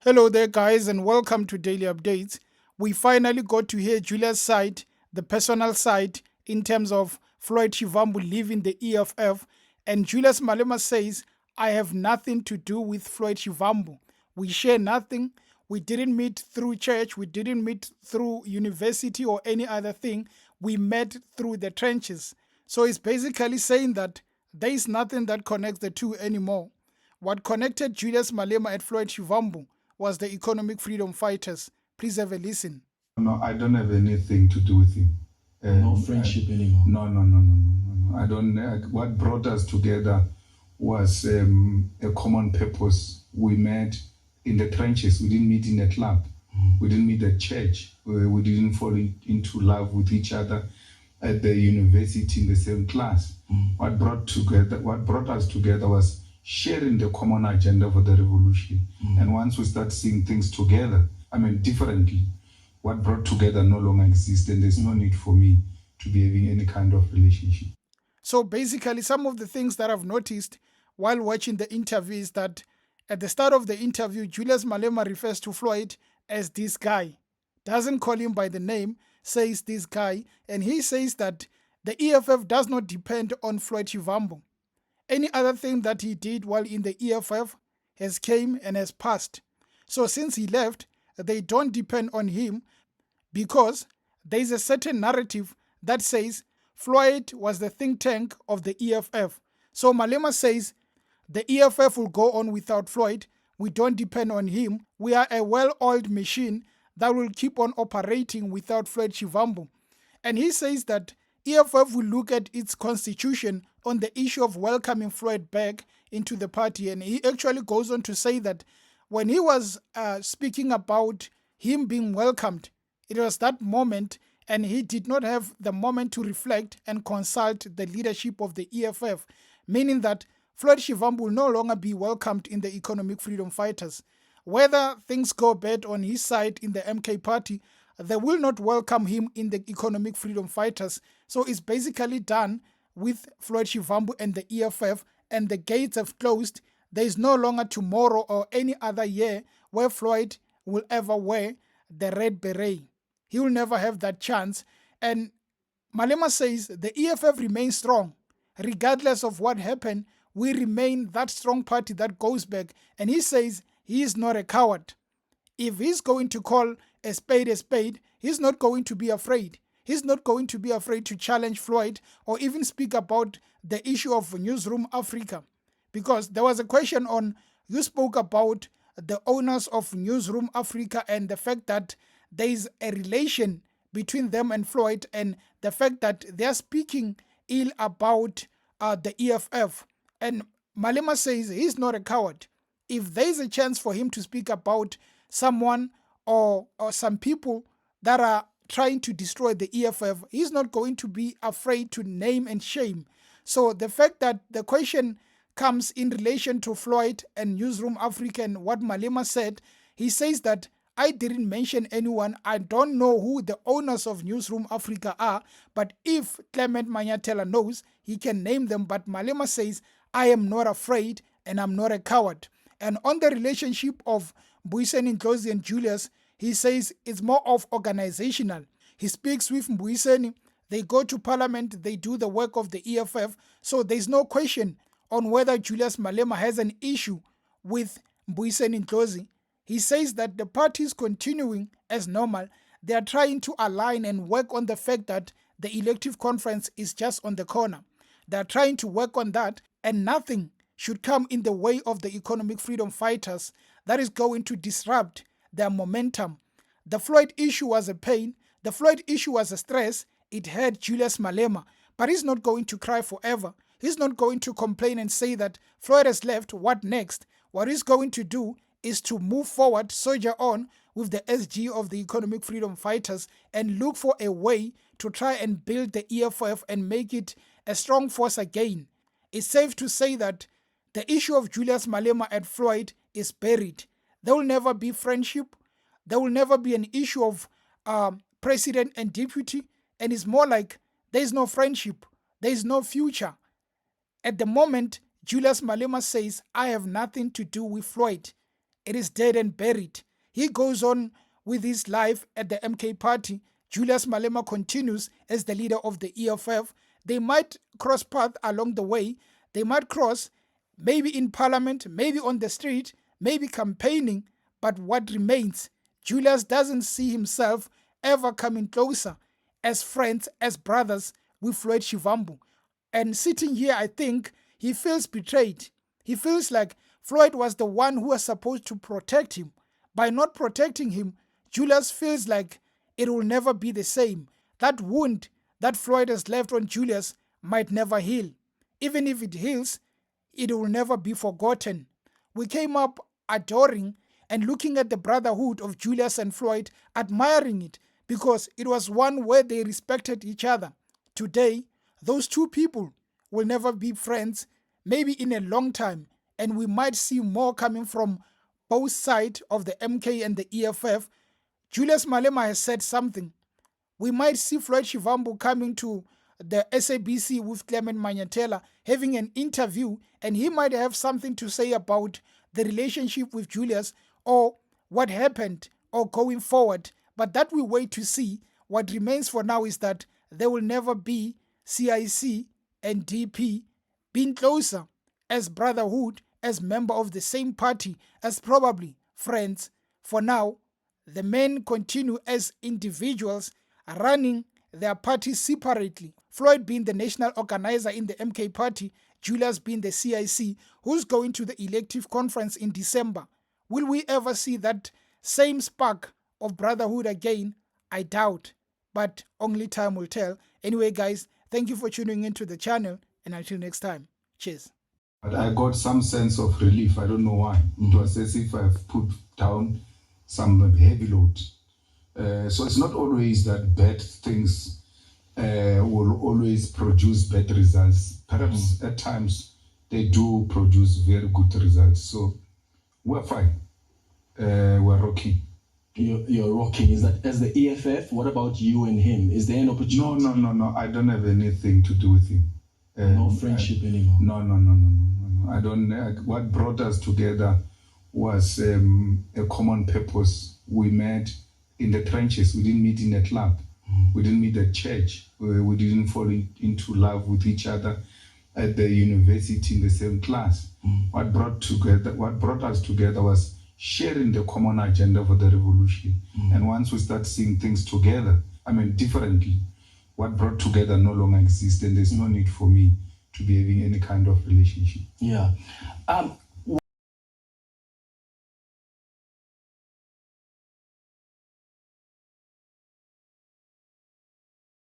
Hello there, guys, and welcome to Daily Updates. We finally got to hear Julia's side, the personal side, in terms of Floyd Shivambu leaving the EFF. And Julius Malema says, I have nothing to do with Floyd Shivambu. We share nothing. We didn't meet through church. We didn't meet through university or any other thing. We met through the trenches. So he's basically saying that there is nothing that connects the two anymore. What connected Julius Malema and Floyd Shivambu was the economic freedom fighters. Please have a listen. No, I don't have anything to do with him. No friendship anymore. No. I don't. What brought us together was a common purpose. We met in the trenches. We didn't meet in a club. We didn't meet at church. We didn't fall into love with each other at the university in the same class. What brought us together was sharing the common agenda for the revolution. And once we start seeing things together, differently, what brought together no longer exists, and there's no need for me to be having any kind of relationship. So basically, some of the things that I've noticed while watching the interview is that at the start of the interview, Julius Malema refers to Floyd as this guy. Doesn't call him by the name, says this guy. And he says that the EFF does not depend on Floyd Shivambu. Any other thing that he did while in the EFF has came and has passed. So since he left, they don't depend on him because there is a certain narrative that says Floyd was the think tank of the EFF. So Malema says the EFF will go on without Floyd. We don't depend on him. We are a well-oiled machine that will keep on operating without Floyd Shivambu. And he says that EFF will look at its constitution on the issue of welcoming Floyd back into the party. And he actually goes on to say that when he was speaking about him being welcomed, it was that moment, and he did not have the moment to reflect and consult the leadership of the EFF, meaning that Floyd Shivambu will no longer be welcomed in the economic freedom fighters. Whether things go bad on his side in the MK party, they will not welcome him in the economic freedom fighters. So it's basically done with Floyd Shivambu and the EFF, and the gates have closed. There is no longer tomorrow or any other year where Floyd will ever wear the red beret. He will never have that chance. And Malema says the EFF remains strong. Regardless of what happened, we remain that strong party that goes back. And he says he is not a coward. If he's going to call a spade, he's not going to be afraid. He's not going to be afraid to challenge Floyd or even speak about the issue of Newsroom Africa. Because there was a question on, you spoke about the owners of Newsroom Africa and the fact that there is a relation between them and Floyd, and the fact that they are speaking ill about the EFF. And Malema says he's not a coward. If there is a chance for him to speak about someone or some people that are trying to destroy the EFF, he's not going to be afraid to name and shame. So the fact that the question comes in relation to Floyd and Newsroom Africa and what Malema said, he says that I didn't mention anyone. I don't know who the owners of Newsroom Africa are, but if Clement Manyatela knows, he can name them. But Malema says, I am not afraid and I'm not a coward. And on the relationship of Mbuyiseni Ndlozi and Julius, he says it's more of organizational. He speaks with Mbuyiseni, they go to parliament, they do the work of the EFF. So there's no question on whether Julius Malema has an issue with Mbuyiseni Ndlozi. He says that the party is continuing as normal. They are trying to align and work on the fact that the elective conference is just on the corner. They are trying to work on that, and nothing should come in the way of the economic freedom fighters that is going to disrupt their momentum. The Floyd issue was a pain. The Floyd issue was a stress. It hurt Julius Malema, but he's not going to cry forever. He's not going to complain and say that Floyd has left, what next? What he's going to do is to move forward, soldier on with the SG of the economic freedom fighters and look for a way to try and build the EFF and make it a strong force again. It's safe to say that the issue of Julius Malema and Floyd is buried. There will never be friendship. There will never be an issue of president and deputy. And it's more like there is no friendship. There is no future. At the moment, Julius Malema says, I have nothing to do with Floyd. it is dead and buried. He goes on with his life at the MK party. Julius Malema continues as the leader of the EFF. They might cross paths along the way. They might cross maybe in parliament, maybe on the street, maybe campaigning. But what remains, Julius doesn't see himself ever coming closer as friends, as brothers with Floyd Shivambu. And sitting here, I think he feels betrayed. He feels like Floyd was the one who was supposed to protect him. By not protecting him, Julius feels like it will never be the same. That wound that Floyd has left on Julius might never heal. Even if it heals, it will never be forgotten. We came up adoring and looking at the brotherhood of Julius and Floyd, admiring it because it was one where they respected each other. Today, those two people will never be friends, maybe in a long time, and we might see more coming from both sides of the MK and the EFF. Julius Malema has said something. We might see Floyd Shivambu coming to the SABC with Clement Manyatela, having an interview, and he might have something to say about the relationship with Julius or what happened or going forward. But that we wait to see. What remains for now is that there will never be CIC and DP being closer as brotherhood, as member of the same party, as probably friends. For now, the men continue as individuals running their parties separately. Floyd being the national organizer in the MK party, Julius being the CIC, who's going to the elective conference in December. Will we ever see that same spark of brotherhood again? I doubt, but only time will tell. Anyway, guys, thank you for tuning into the channel, and until next time, cheers. But I got some sense of relief. I don't know why. It was as if I've put down some heavy load. So it's not always that bad things will always produce bad results. Perhaps at times they do produce very good results. So we're fine. We're rocking. You're rocking. Is that as the EFF? What about you and him? Is there an opportunity? No. I don't have anything to do with him. No friendship anymore. No. I don't. What brought us together was a common purpose. We met in the trenches. We didn't meet in a club. We didn't meet at church. We didn't fall into love with each other at the university in the same class. What brought us together was sharing the common agenda for the revolution. And once we start seeing things together, differently, what brought together no longer exists, and there's no need for me to be having any kind of relationship. Yeah.